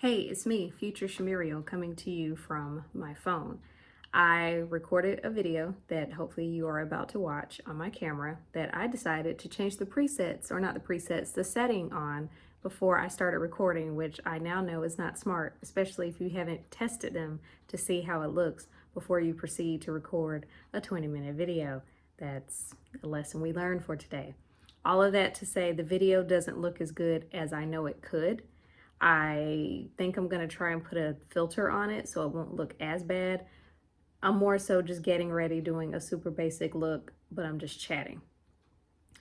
Hey, it's me, Future Shamirio, coming to you from my phone. I recorded a video that hopefully you are about to watch on my camera that I decided to change the presets, or not the presets, the setting on before I started recording, which I now know is not smart, especially if you haven't tested them to see how it looks before you proceed to record a 20-minute video. That's a lesson we learned for today. All of that to say the video doesn't look as good as I know it could. I think I'm gonna try and put a filter on it so it won't look as bad. I'm more so just getting ready, doing a super basic look, but I'm just chatting.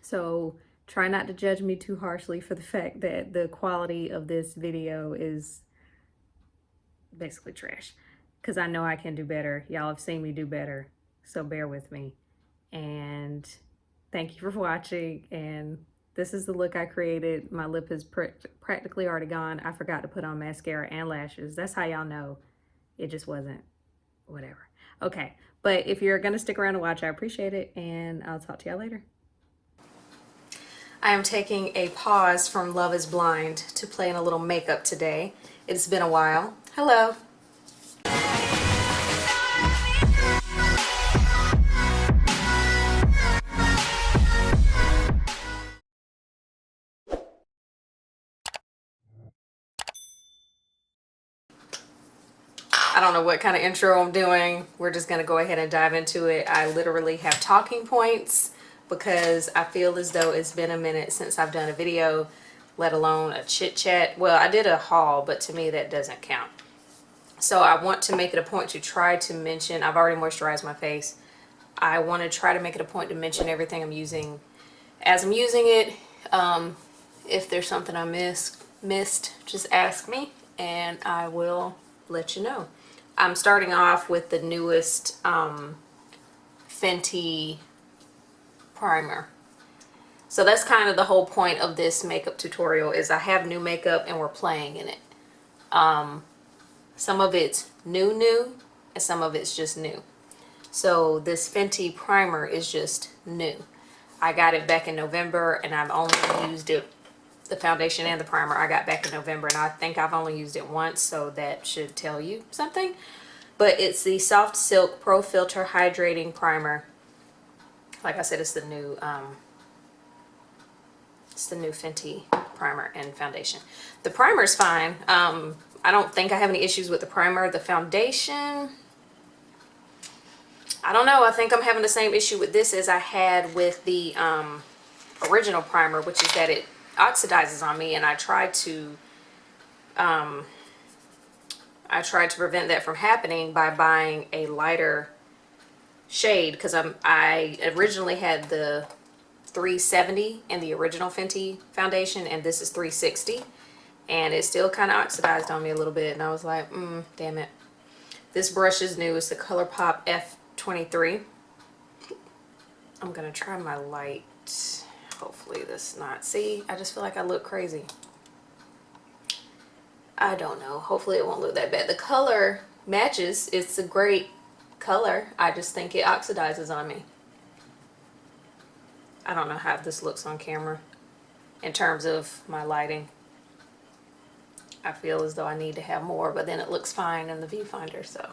So try not to judge me too harshly for the fact that the quality of this video is basically trash, because I know I can do better. Y'all have seen me do better, so bear with me. And thank you for watching. And this is the look I created. My lip is practically already gone. I forgot to put on mascara and lashes. That's how y'all know it just wasn't whatever. Okay, but if you're gonna stick around to watch, I appreciate it, and I'll talk to y'all later. I am taking a pause from Love is Blind to play in a little makeup today. It's been a while. Hello. I don't know what kind of intro I'm doing. We're just gonna go ahead and dive into it. I literally have talking points because I feel as though it's been a minute since I've done a video, let alone a chit chat. Well, I did a haul, but to me that doesn't count. So I want to make it a point to try to mention, I've already moisturized my face. I want to try to make it a point to mention everything I'm using as I'm using it. If there's something I missed, just ask me and I will let you know. I'm starting off with the newest Fenty primer. So that's kind of the whole point of this makeup tutorial, is I have new makeup and we're playing in it. Some of it's new and some of it's just new. So this Fenty primer is just new. I got it back in November and I've only used it, the foundation and the primer I got back in November, and I think I've only used it once, so that should tell you something. But it's the Soft Silk Pro Filter Hydrating Primer. Like I said, it's the new Fenty primer and foundation. The primer's fine. I don't think I have any issues with the primer. The foundation, I don't know. I think I'm having the same issue with this as I had with the original primer, which is that it oxidizes on me, and I tried to prevent that from happening by buying a lighter shade, because I originally had the 370 in the original Fenty foundation, and this is 360, and it still kind of oxidized on me a little bit, and I was like, damn it. This brush is new. It's the ColourPop F23. I'm gonna try my light. Hopefully this not, see, I just feel like I look crazy. I don't know, hopefully it won't look that bad. The color matches, it's a great color. I just think it oxidizes on me. I don't know how this looks on camera in terms of my lighting. I feel as though I need to have more, but then it looks fine in the viewfinder, so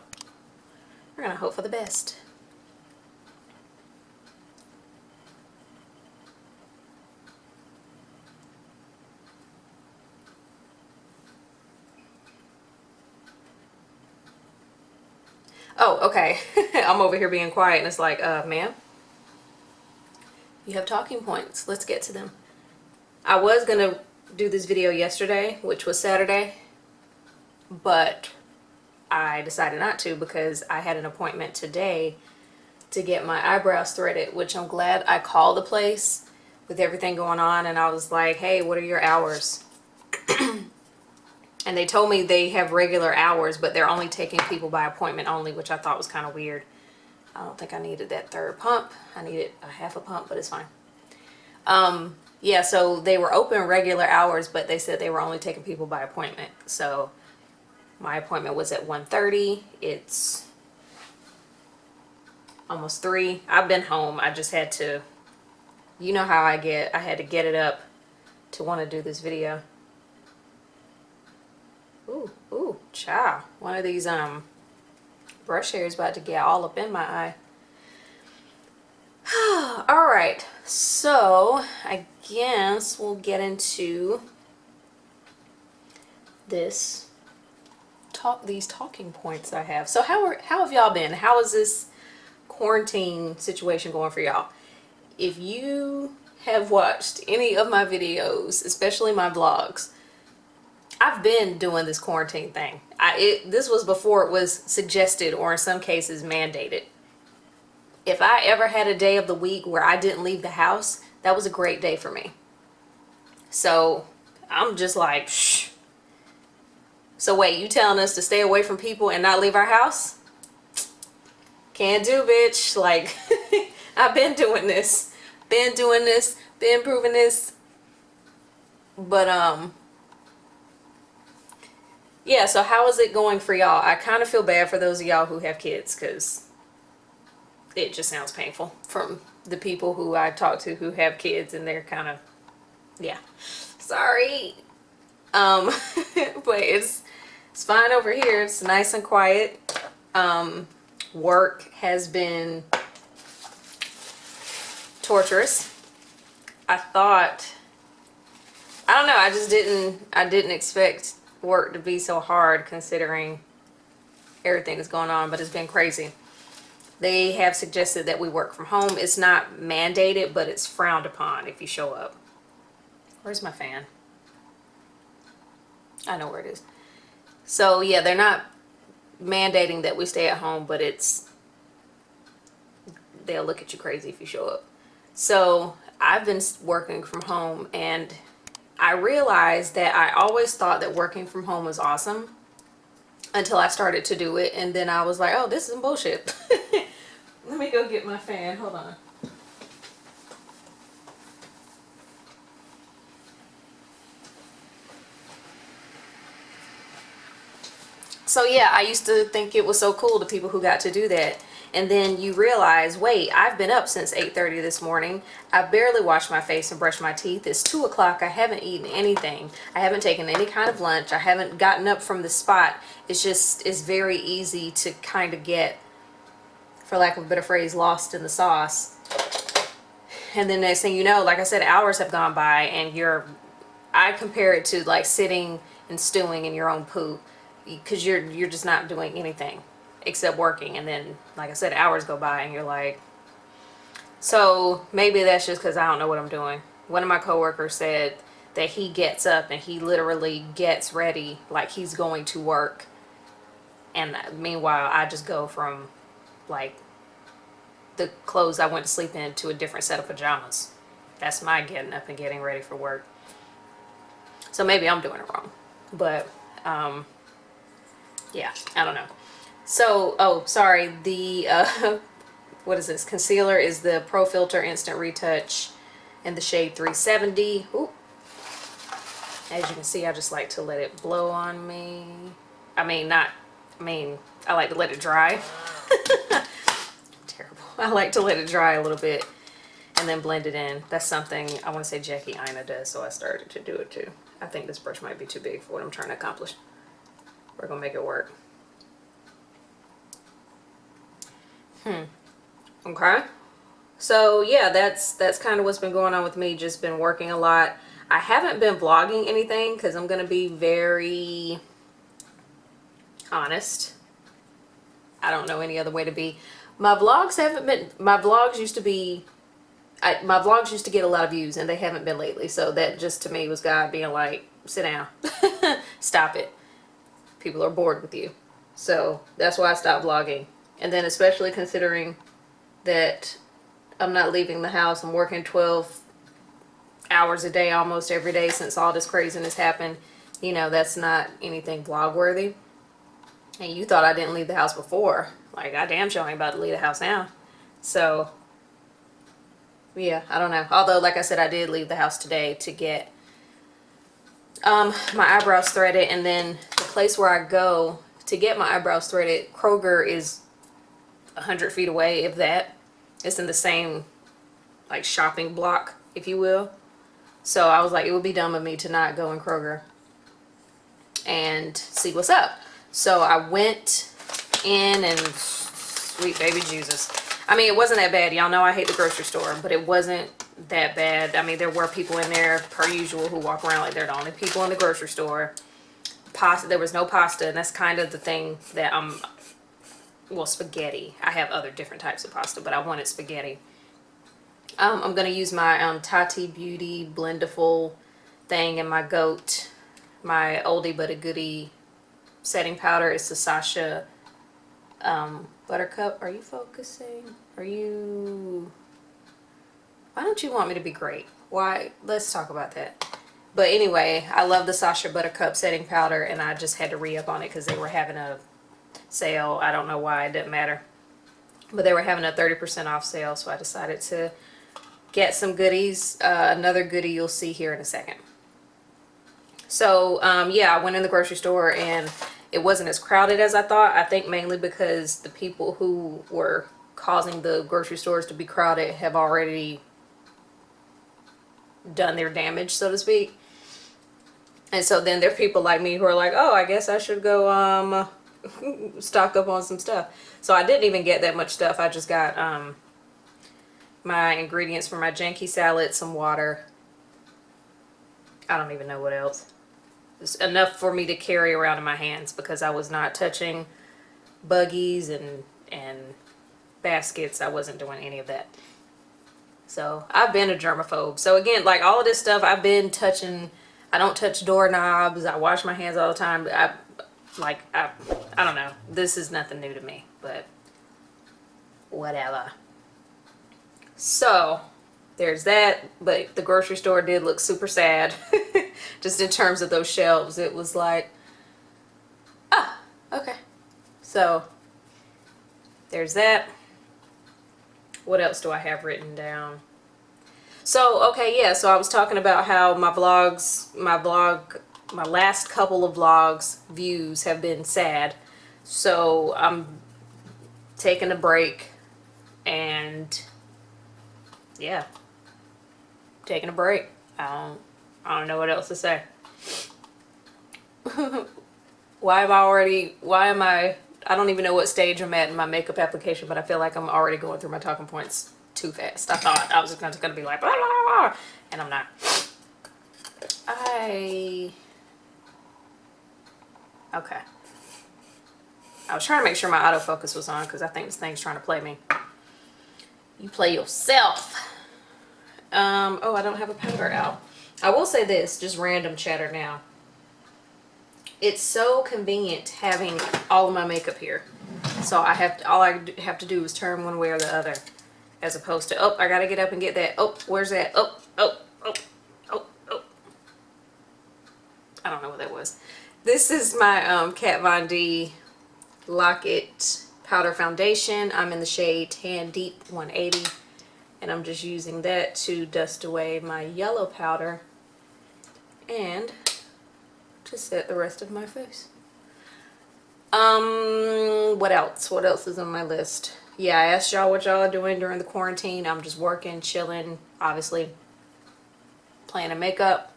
we're gonna hope for the best. Oh, okay. I'm over here being quiet and it's like, ma'am, you have talking points. Let's get to them. I was gonna do this video yesterday, which was Saturday, but I decided not to because I had an appointment today to get my eyebrows threaded, which I'm glad I called the place with everything going on, and I was like, hey, what are your hours? And they told me they have regular hours, but they're only taking people by appointment only, which I thought was kind of weird. I don't think I needed that third pump. I needed a half a pump, but it's fine. Yeah, so they were open regular hours, but they said they were only taking people by appointment. So my appointment was at 1:30. It's almost 3. I've been home. I just had to, you know how I get. I had to get it up to want to do this video. Ooh. Ooh, child. One of these brush hairs about to get all up in my eye. All right, so I guess we'll get into these talking points I have. So how have y'all been? How is this quarantine situation going for y'all? If you have watched any of my videos, especially my vlogs, I've been doing this quarantine thing. This was before it was suggested or in some cases mandated. If I ever had a day of the week where I didn't leave the house, that was a great day for me. So I'm just like, shh. So wait, you telling us to stay away from people and not leave our house? Can't do, bitch. Like, I've been doing this. Been proving this. But, yeah, so how is it going for y'all? I kind of feel bad for those of y'all who have kids, because it just sounds painful from the people who I talk to who have kids, and they're kind of, yeah, sorry. But it's fine over here. It's nice and quiet. Work has been torturous. I don't know, I didn't expect work to be so hard considering everything that's going on, but it's been crazy. They have suggested that we work from home. It's not mandated, but it's frowned upon if you show up. Where's my fan? I know where it is. So yeah, they're not mandating that we stay at home, but they'll look at you crazy if you show up. So I've been working from home, and I realized that I always thought that working from home was awesome until I started to do it, and then I was like, oh, this is some bullshit. Let me go get my fan. Hold on. So yeah, I used to think it was so cool, the people who got to do that. And then you realize, wait, I've been up since 8:30 this morning. I barely washed my face and brushed my teeth. It's 2 o'clock. I haven't eaten anything. I haven't taken any kind of lunch. I haven't gotten up from the spot. It's very easy to kind of get, for lack of a better phrase, lost in the sauce. And then next thing you know, like I said, hours have gone by, and I compare it to like sitting and stewing in your own poop, because you're just not doing anything except working. And then, like I said, hours go by and you're like, so maybe that's just because I don't know what I'm doing. One of my coworkers said that he gets up and he literally gets ready like he's going to work, and meanwhile I just go from like the clothes I went to sleep in to a different set of pajamas. That's my getting up and getting ready for work. So maybe I'm doing it wrong, but yeah, I don't know. So, oh, sorry, the what is this? Concealer is the Pro Filter Instant Retouch in the shade 370. Ooh. As you can see, I just like to let it blow on me. I like to let it dry. Terrible. I like to let it dry a little bit and then blend it in. That's something I want to say Jackie Ina does, so I started to do it too. I think this brush might be too big for what I'm trying to accomplish. We're gonna make it work. Okay. So yeah, that's kind of what's been going on with me. Just been working a lot. I haven't been vlogging anything because I'm gonna be very honest. I don't know any other way to be. My vlogs used to be, my vlogs used to get a lot of views, and they haven't been lately. So that just to me was God being like, sit down, stop it. People are bored with you. So that's why I stopped vlogging. And then especially considering that I'm not leaving the house, I'm working 12 hours a day almost every day since all this craziness happened. You know, that's not anything vlog worthy. And you thought I didn't leave the house before. Like, I damn sure ain't about to leave the house now. So yeah, I don't know. Although, like I said, I did leave the house today to get my eyebrows threaded, and then the place where I go to get my eyebrows threaded, Kroger, is 100 feet away, if that. It's in the same like shopping block, if you will. So I was like, it would be dumb of me to not go in Kroger and see what's up. So I went in and sweet baby Jesus. I mean, it wasn't that bad. Y'all know I hate the grocery store, but it wasn't that bad. I mean, there were people in there, per usual, who walk around like they're the only people in the grocery store. Pasta, there was no pasta, and that's kind of the thing that well, spaghetti. I have other different types of pasta, but I wanted spaghetti. I'm going to use my Tati Beauty Blendiful thing and my goat, my oldie but a goodie setting powder. It's the Sasha Buttercup. Are you focusing? Are you... Why don't you want me to be great? Why? Let's talk about that. But anyway, I love the Sasha Buttercup setting powder, and I just had to re-up on it because they were having a sale. I don't know why, it didn't matter. But they were having a 30% off sale, so I decided to get some goodies. Another goodie you'll see here in a second. So, yeah, I went in the grocery store, and it wasn't as crowded as I thought. I think mainly because the people who were causing the grocery stores to be crowded have already done their damage, so to speak. And so then there are people like me who are like, oh, I guess I should go stock up on some stuff. So I didn't even get that much stuff. I just got my ingredients for my janky salad, some water. I don't even know what else. It's enough for me to carry around in my hands because I was not touching buggies and baskets. I wasn't doing any of that. So I've been a germaphobe. So again, like all of this stuff I've been touching. I don't touch doorknobs. I wash my hands all the time. I don't know. This is nothing new to me, but whatever. So there's that. But the grocery store did look super sad. Just in terms of those shelves, it was like, ah, okay. So there's that. What else do I have written down? So, okay, yeah, so I was talking about how my last couple of vlogs views have been sad. So I'm taking a break and yeah, taking a break. I don't know what else to say. I don't even know what stage I'm at in my makeup application, but I feel like I'm already going through my talking points too fast. I thought I was just gonna be like, blah, blah, blah, and I'm not. Okay. I was trying to make sure my autofocus was on because I think this thing's trying to play me. You play yourself. Oh, I don't have a powder out. I will say this, just random chatter now. It's so convenient having all of my makeup here. So all I have to do is turn one way or the other. As opposed to, oh, I gotta get up and get that. Oh, where's that? Oh. I don't know what that was. This is my Kat Von D Lock It Powder Foundation. I'm in the shade Tan Deep 180. And I'm just using that to dust away my yellow powder and to set the rest of my face. What else? What else is on my list? Yeah, I asked y'all what y'all are doing during the quarantine. I'm just working, chilling, obviously planning makeup.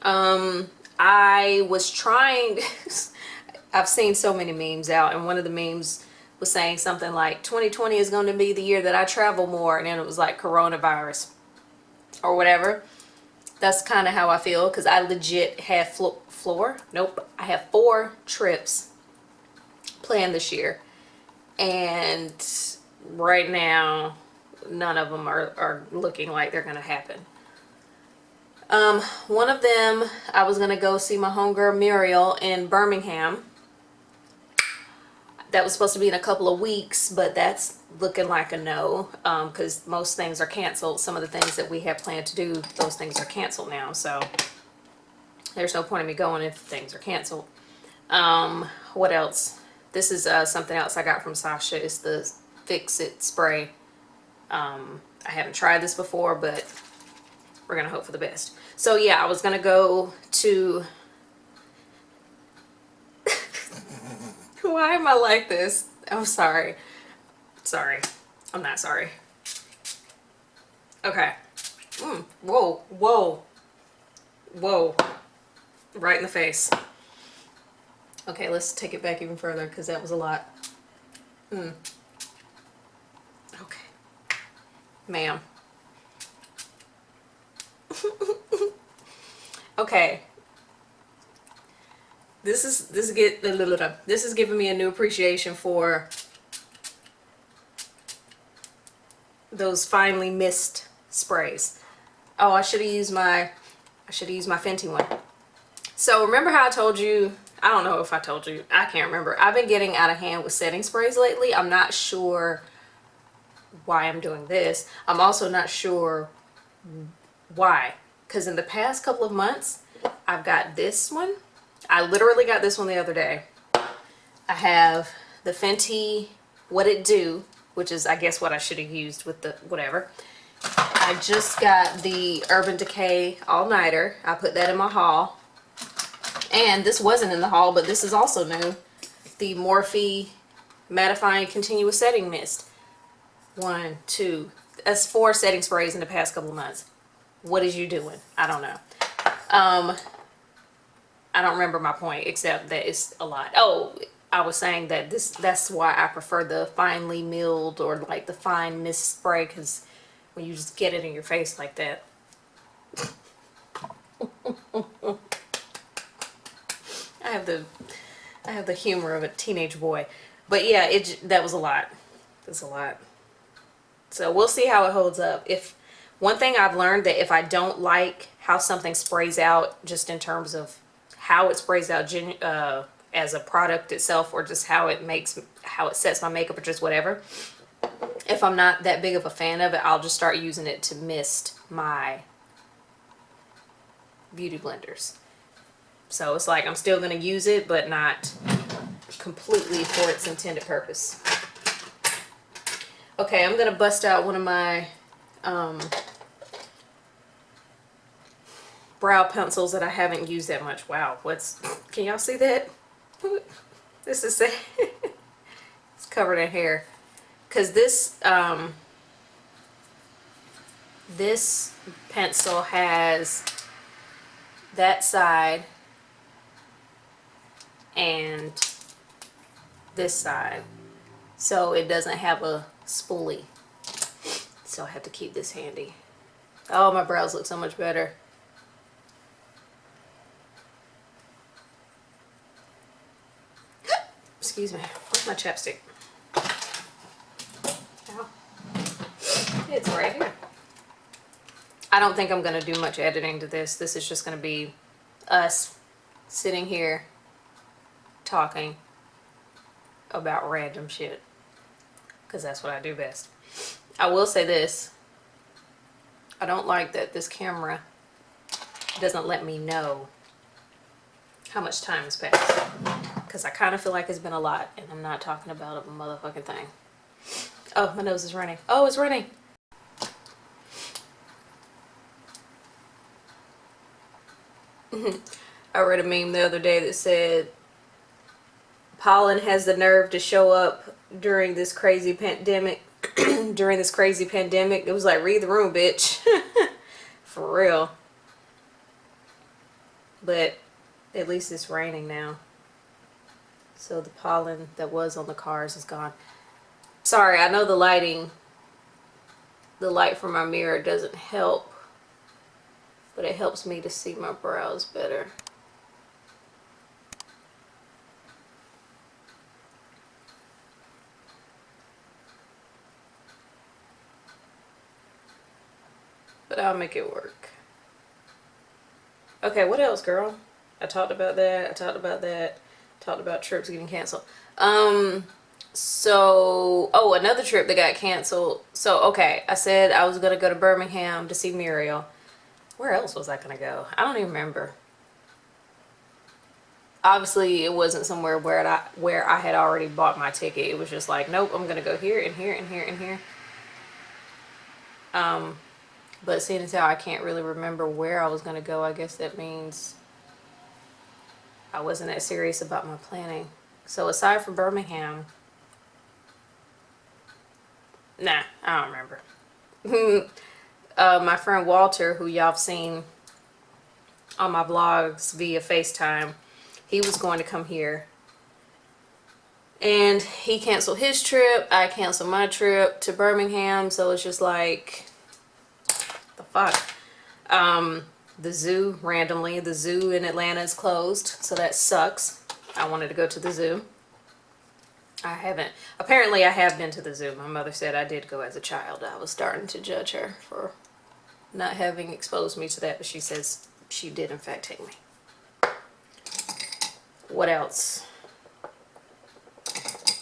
I was trying, I've seen so many memes out, and one of the memes was saying something like 2020 is going to be the year that I travel more, and then it was like coronavirus or whatever. That's kind of how I feel because I legit have I have 4 trips planned this year, and right now none of them are looking like they're gonna happen. One of them, I was gonna go see my homegirl Muriel in Birmingham. That was supposed to be in a couple of weeks, but that's looking like a no, because most things are canceled. Some of the things that we have planned to do, those things are canceled now, so there's no point in me going if things are canceled. What else? This is something else I got from Sasha. It's the Fix It spray. I haven't tried this before, but we're gonna hope for the best. So yeah, I was gonna go to why am I like this? I'm sorry. I'm not sorry. Okay. Whoa. Right in the face. Okay, let's take it back even further because that was a lot. Okay. Ma'am. Okay. This is giving me a new appreciation for those finely mist sprays. Oh, I should have used my Fenty one. So remember how I told you, I don't know if I told you, I can't remember. I've been getting out of hand with setting sprays lately. I'm not sure why I'm doing this. I'm also not sure why. Because in the past couple of months, I've got this one. I literally got this one the other day. I have the Fenty What It Do, which is I guess what I should have used with the whatever. I just got the Urban Decay All Nighter. I put that in my haul. And this wasn't in the haul, but this is also new. The Morphe Mattifying Continuous Setting Mist. 1, 2. That's 4 setting sprays in the past couple of months. What is you doing? I don't know. I don't remember my point except that it's a lot. Oh, I was saying that that's why I prefer the finely milled or like the fine mist spray, because when you just get it in your face like that. I have the humor of a teenage boy. But yeah, that was a lot. That's a lot. So we'll see how it holds up. If one thing I've learned, that if I don't like how something sprays out, just in terms of how it sprays out as a product itself, or just how it sets my makeup, or just whatever, if I'm not that big of a fan of it, I'll just start using it to mist my beauty blenders. So it's like I'm still going to use it, but not completely for its intended purpose. Okay, I'm going to bust out one of my brow pencils that I haven't used that much. Wow, can y'all see that? This is it's covered in hair. Because this pencil has that side and this side, so it doesn't have a spoolie, so I have to keep this handy. Oh, my brows look so much better. Excuse me, where's my chapstick? Oh, it's right here. I don't think I'm gonna do much editing to this. This is just gonna be us sitting here talking about random shit, because that's what I do best. I will say this, I don't like that this camera doesn't let me know how much time has passed, because I kind of feel like it's been a lot, and I'm not talking about a motherfucking thing. Oh, my nose is running. Oh, it's running. I read a meme the other day that said pollen has the nerve to show up during this crazy pandemic. During this crazy pandemic, it was like, read the room, bitch. For real. But at least it's raining now, so the pollen that was on the cars is gone. Sorry, I know the light from my mirror doesn't help, but it helps me to see my brows better. But I'll make it work. Okay, what else, girl? I talked about that. Talked about trips getting canceled. So, oh, another trip that got canceled. So, okay, I said I was gonna go to Birmingham to see Muriel. Where else was I gonna go? I don't even remember. Obviously, it wasn't somewhere where I had already bought my ticket. It was just like, nope, I'm gonna go here and here and here and here. But seeing as how I can't really remember where I was gonna go, I guess that means I wasn't that serious about my planning. So aside from Birmingham, nah, I don't remember. My friend Walter, who y'all have seen on my vlogs via FaceTime. He was going to come here, and he canceled his trip. I canceled my trip to Birmingham, so it's just like, the fuck. The zoo, randomly, the zoo in Atlanta is closed, so that sucks. I wanted to go to the zoo. I haven't. Apparently, I have been to the zoo. My mother said I did go as a child. I was starting to judge her for not having exposed me to that, but she says she did, in fact, take me. What else?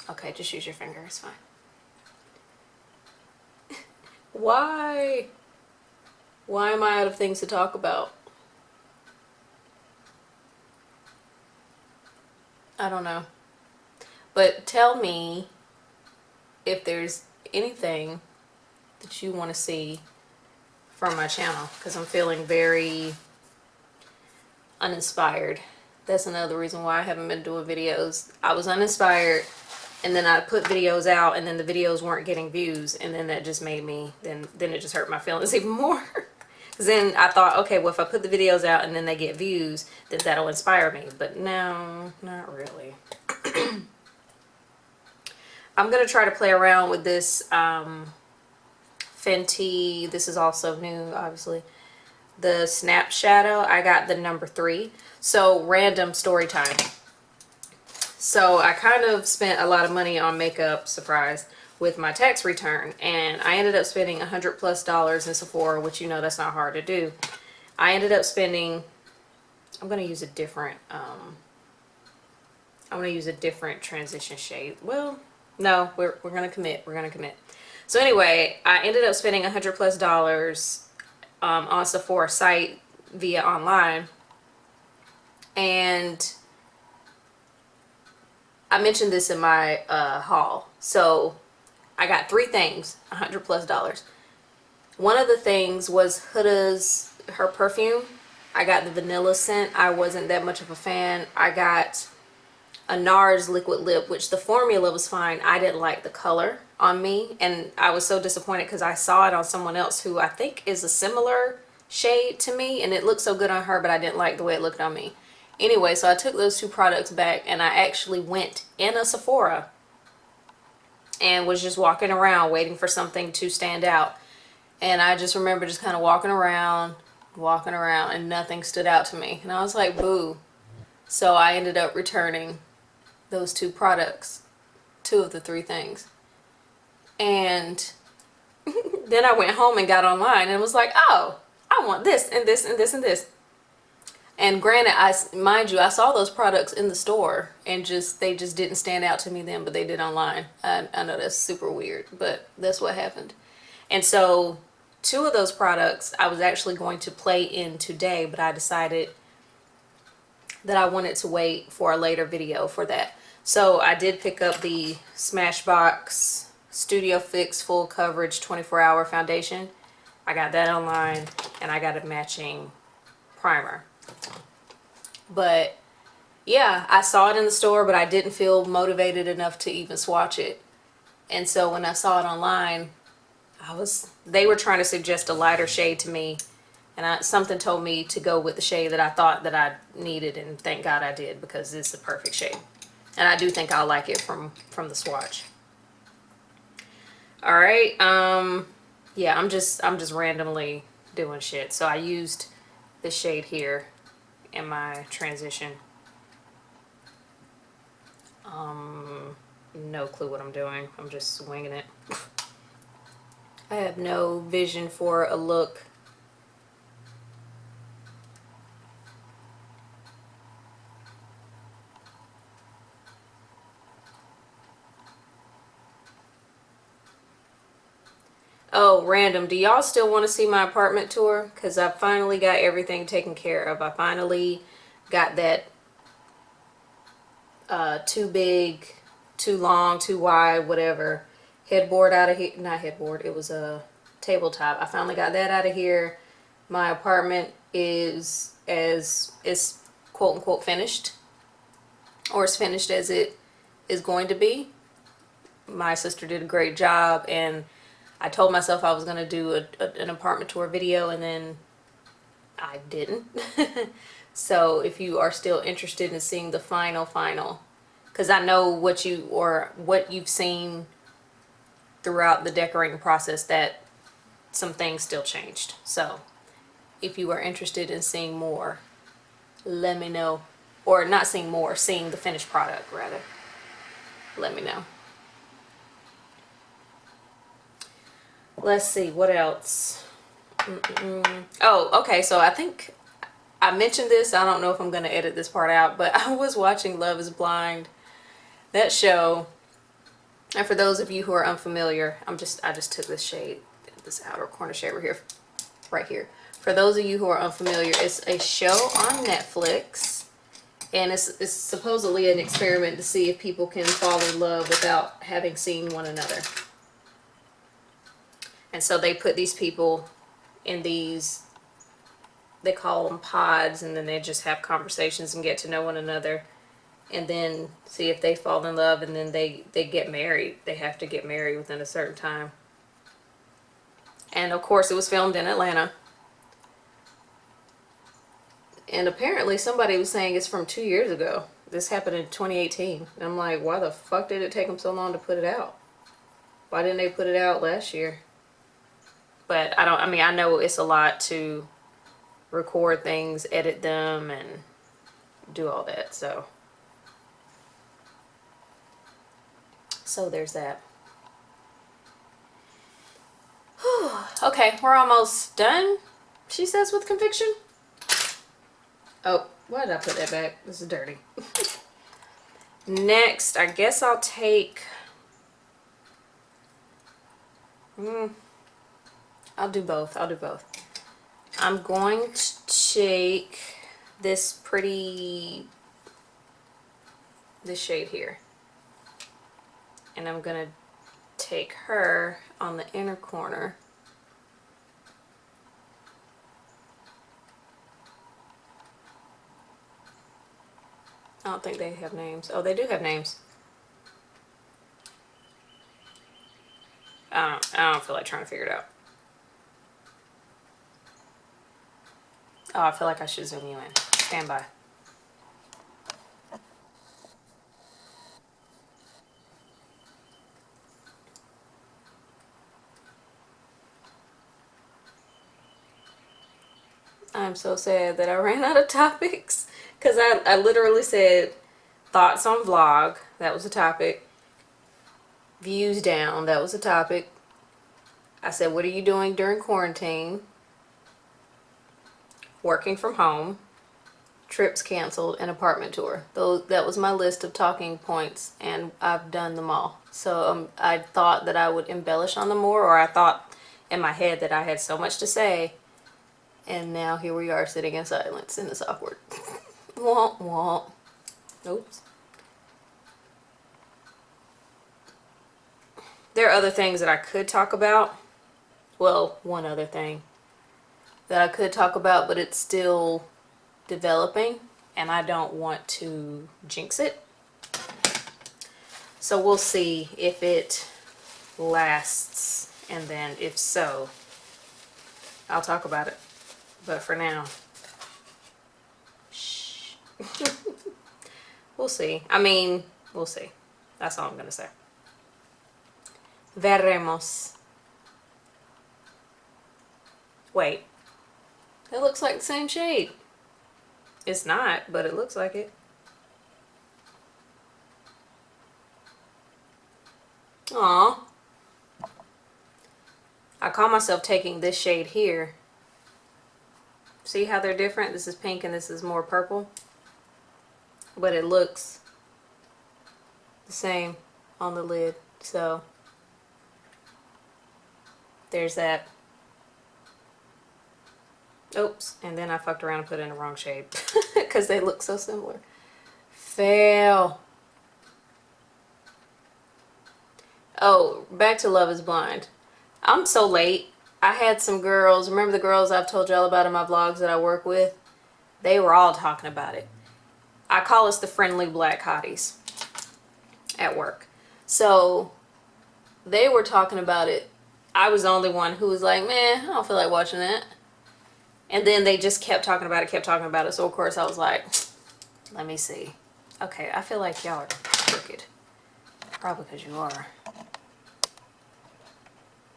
Okay, just use your finger. It's fine. Why? Why am I out of things to talk about? I don't know. But tell me if there's anything that you want to see from my channel, because I'm feeling very uninspired. That's another reason why I haven't been doing videos. I was uninspired, and then I put videos out, and then the videos weren't getting views, and then that just made me, then it just hurt my feelings even more. Because then I thought, okay, well, if I put the videos out and then they get views, then that'll inspire me. But no, not really. I'm going to try to play around with this Fenty. This is also new, obviously. The Snap Shadow. I got the number 3. So, random story time. So, I kind of spent a lot of money on makeup, surprise, with my tax return, and I ended up spending $100+ in Sephora, which, you know, that's not hard to do. I ended up spending, I'm going to use a different transition shade. Well, no, we're going to commit. We're going to commit. So anyway, I ended up spending $100+ on Sephora site via online, and I mentioned this in my haul. So I got 3 things, $100+. One of the things was Huda's, her perfume. I got the vanilla scent. I wasn't that much of a fan. I got a NARS liquid lip, which the formula was fine. I didn't like the color on me, and I was so disappointed because I saw it on someone else who I think is a similar shade to me, and it looked so good on her, but I didn't like the way it looked on me. Anyway, so I took those 2 products back, and I actually went in a Sephora and was just walking around waiting for something to stand out. And I just remember just kind of walking around, and nothing stood out to me. And I was like, boo. So I ended up returning those 2 products, 2 of the 3 things. And then I went home and got online and was like, oh, I want this and this and this and this. And granted, mind you, I saw those products in the store, and they just didn't stand out to me then, but they did online. I know that's super weird, but that's what happened. And so 2 of those products I was actually going to play in today, but I decided that I wanted to wait for a later video for that. So I did pick up the Smashbox Studio Fix Full Coverage 24-Hour Foundation. I got that online, and I got a matching primer. But yeah, I saw it in the store, but I didn't feel motivated enough to even swatch it. And so when I saw it online, they were trying to suggest a lighter shade to me, and something told me to go with the shade that I thought that I needed, and thank God I did, because it's the perfect shade. And I do think I'll like it from the swatch. All right, yeah, I'm just randomly doing shit. So I used this shade here in my transition. No clue what I'm doing. I'm just swinging it. I have no vision for a look. Oh, random. Do y'all still want to see my apartment tour? Because I finally got everything taken care of. I finally got that too big, too long, too wide, whatever, headboard out of here. Not headboard, it was a tabletop. I finally got that out of here. My apartment is quote unquote finished, or as finished as it is going to be. My sister did a great job, and I told myself I was going to do an apartment tour video, and then I didn't. So if you are still interested in seeing the final, because I know what you've seen throughout the decorating process, that some things still changed. So if you are interested in seeing more, let me know. Or not seeing more, seeing the finished product rather. Let me know. Let's see, what else? Oh, okay, so I think I mentioned this. I don't know if I'm going to edit this part out, but I was watching Love is Blind, that show. And for those of you who are unfamiliar, I just took this shade, this outer corner shade right here. For those of you who are unfamiliar, it's a show on Netflix, and it's supposedly an experiment to see if people can fall in love without having seen one another. And so they put these people in these, they call them pods, and then they just have conversations and get to know one another, and then see if they fall in love, and then they get married. They have to get married within a certain time. And of course it was filmed in Atlanta. And apparently somebody was saying it's from 2 years ago. This happened in 2018. And I'm like, why the fuck did it take them so long to put it out? Why didn't they put it out last year? But I know it's a lot to record things, edit them, and do all that. So there's that. Okay, we're almost done, she says with conviction. Oh, why did I put that back? This is dirty. Next, I guess I'll take... I'll do both. I'm going to take this shade here. And I'm going to take her on the inner corner. I don't think they have names. Oh, they do have names. I don't feel like trying to figure it out. Oh, I feel like I should zoom you in. Stand by. I'm so sad that I ran out of topics, because I literally said thoughts on vlog, that was a topic. Views down, that was a topic. I said, what are you doing during quarantine? Working from home, trips canceled, and apartment tour. That was my list of talking points, and I've done them all. So I thought that I would embellish on them more, or I thought in my head that I had so much to say, and now here we are sitting in silence, and it's awkward. Womp womp. Oops. There are other things that I could talk about. Well, one other thing that I could talk about, but it's still developing, and I don't want to jinx it. So we'll see if it lasts, and then if so, I'll talk about it. But for now, shh. We'll see. We'll see. That's all I'm gonna say. Veremos. Wait. It looks like the same shade. It's not, but it looks like it. Aww. I call myself taking this shade here. See how they're different? This is pink and this is more purple. But it looks the same on the lid. So there's that. Oops, and then I fucked around and put in the wrong shade because they look so similar. Fail. Oh, back to Love is Blind. I'm so late. I had some girls, remember the girls I've told y'all about in my vlogs that I work with? They were all talking about it. I call us the friendly black hotties at work. So they were talking about it. I was the only one who was like, man, I don't feel like watching that. And then they just kept talking about it, kept talking about it. So of course I was like, let me see. Okay, I feel like y'all are crooked. Probably because you are.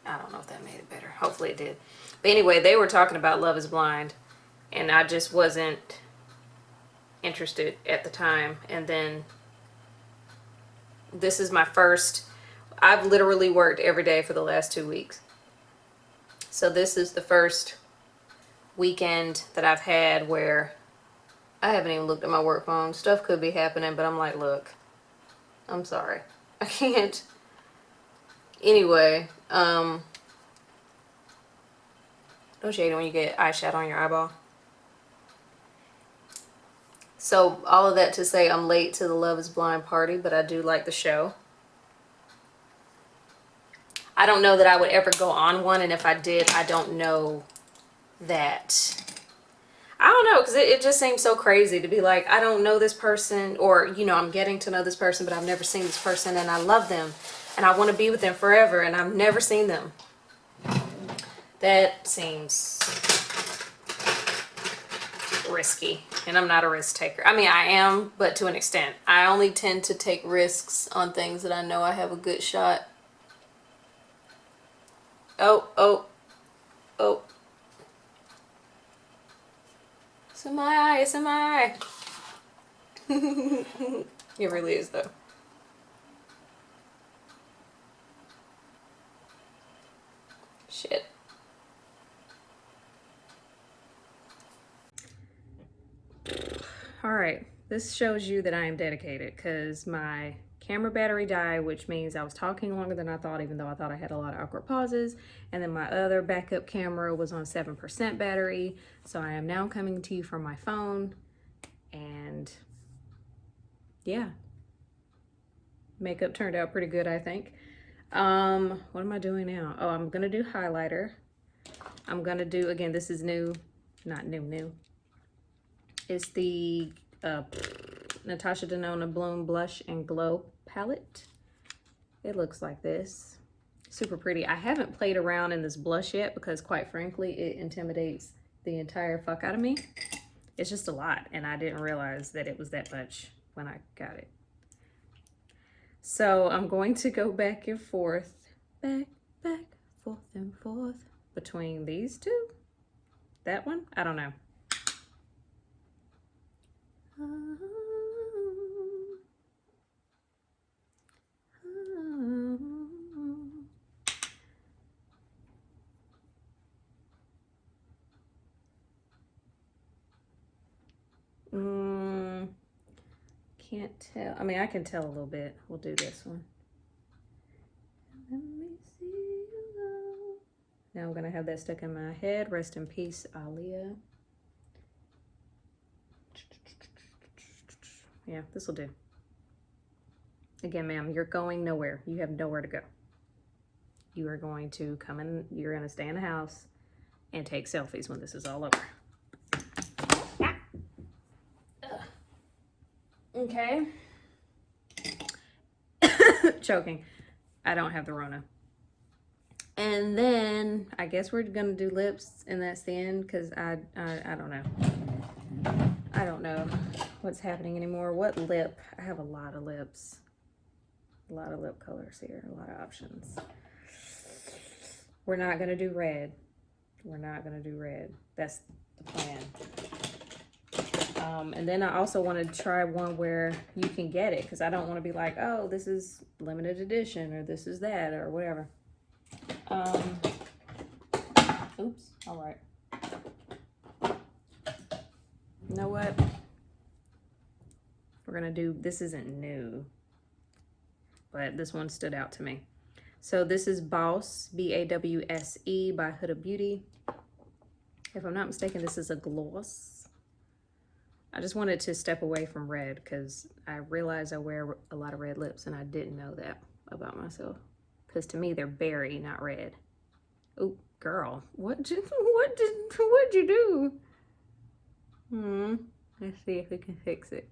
I don't know if that made it better. Hopefully it did. But anyway, they were talking about Love is Blind, and I just wasn't interested at the time. And then this is my first, I've literally worked every day for the last 2 weeks. So this is the first weekend that I've had where I haven't even looked at my work phone. Stuff could be happening, but I'm like, look, I'm sorry. I can't. Anyway, don't you hate it when you get eyeshadow on your eyeball? So all of that to say I'm late to the Love is Blind party, but I do like the show. I don't know that I would ever go on one, and if I did, I don't know that. I don't know, because it just seems so crazy to be like, I don't know this person, or, you know, I'm getting to know this person, but I've never seen this person, and I love them, and I want to be with them forever, and I've never seen them. That seems risky, and I'm not a risk taker. I mean, I am, but to an extent. I only tend to take risks on things that I know I have a good shot. Oh, oh, oh. It's in my eye, it's in my eye. It really is, though. Shit. Alright, this shows you that I am dedicated, because my camera battery died, which means I was talking longer than I thought, even though I thought I had a lot of awkward pauses. And then my other backup camera was on 7% battery, so I am now coming to you from my phone. And yeah, makeup turned out pretty good, I think. What am I doing now? Oh, I'm gonna do highlighter. I'm gonna do, again, this is new, not new. It's the Natasha Denona Bloom Blush and Glow palette. It looks like this. Super pretty. I haven't played around in this blush yet because, quite frankly, it intimidates the entire fuck out of me. It's just a lot, and I didn't realize that it was that much when I got it. So I'm going to go back and forth, forth and forth between these two. That one? I don't know. Can't tell. I mean, I can tell a little bit. We'll do this one. Let me see you go. Now I'm gonna have that stuck in my head. Rest in peace, Aaliyah. Yeah, this will do. Again, ma'am, you're going nowhere. You have nowhere to go. You are going to come in, you're gonna stay in the house and take selfies when this is all over. Okay. Choking. I don't have the Rona. And then I guess we're gonna do lips, and that's the end, because I don't know. I don't know what's happening anymore. What lip? I have a lot of lips. A lot of lip colors here, a lot of options. We're not gonna do red. We're not gonna do red. That's the plan. And then I also want to try one where you can get it, because I don't want to be like, oh, this is limited edition, or this is that, or whatever. Oops, all right. You know what? We're gonna do, this isn't new, but this one stood out to me. So this is Boss, B-A-W-S-E by Huda Beauty. If I'm not mistaken, this is a gloss. I just wanted to step away from red because I realized I wear a lot of red lips, and I didn't know that about myself. Because to me, they're berry, not red. Oh, girl, what'd you do? Let's see if we can fix it.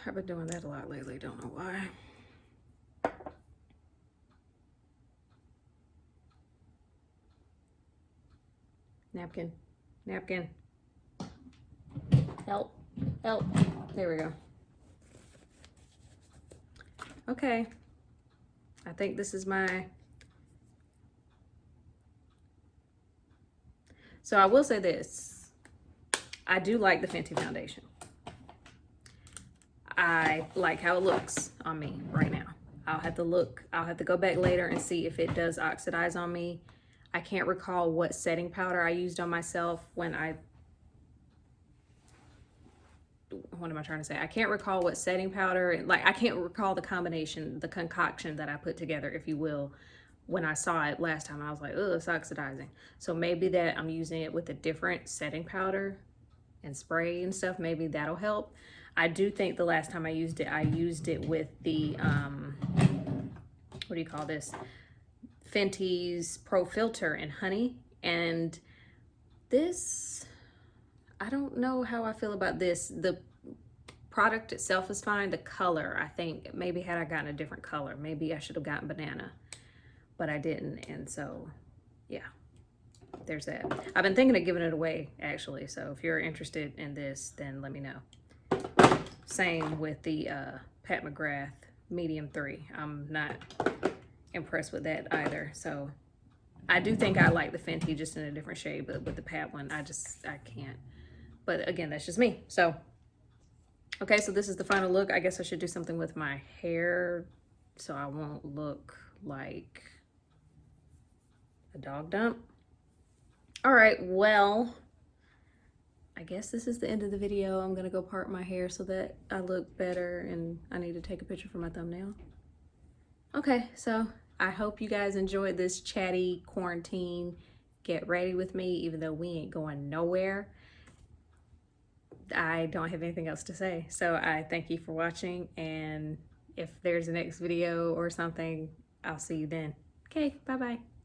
I've been doing that a lot lately, don't know why. Napkin, napkin. Help, help. There we go. Okay. I think this is my... So I will say this. I do like the Fenty foundation. I like how it looks on me right now. I'll have to go back later and see if it does oxidize on me. I can't recall what setting powder I used on myself when what am I trying to say? I can't recall what setting powder, like I can't recall the combination, the concoction that I put together, if you will. When I saw it last time, I was like, oh, it's oxidizing. So maybe that I'm using it with a different setting powder and spray and stuff. Maybe that'll help. I do think the last time I used it with the, what do you call this? Fenty's Pro Filter and Honey. And this, I don't know how I feel about this. The product itself is fine. The color, I think maybe had I gotten a different color, maybe I should have gotten banana, but I didn't. And so, yeah, there's that. I've been thinking of giving it away, actually. So if you're interested in this, then let me know. Same with the Pat McGrath Medium 3. I'm not impressed with that either. So I do think I like the Fenty just in a different shade, but with the Pat one, I can't. But again, that's just me. So, okay, so this is the final look. I guess I should do something with my hair so I won't look like a dog dump. All right, well, I guess this is the end of the video. I'm gonna go part my hair so that I look better, and I need to take a picture for my thumbnail. Okay, so I hope you guys enjoyed this chatty quarantine get ready with me, even though we ain't going nowhere. I don't have anything else to say. So I thank you for watching, and if there's a next video or something, I'll see you then. Okay, bye-bye.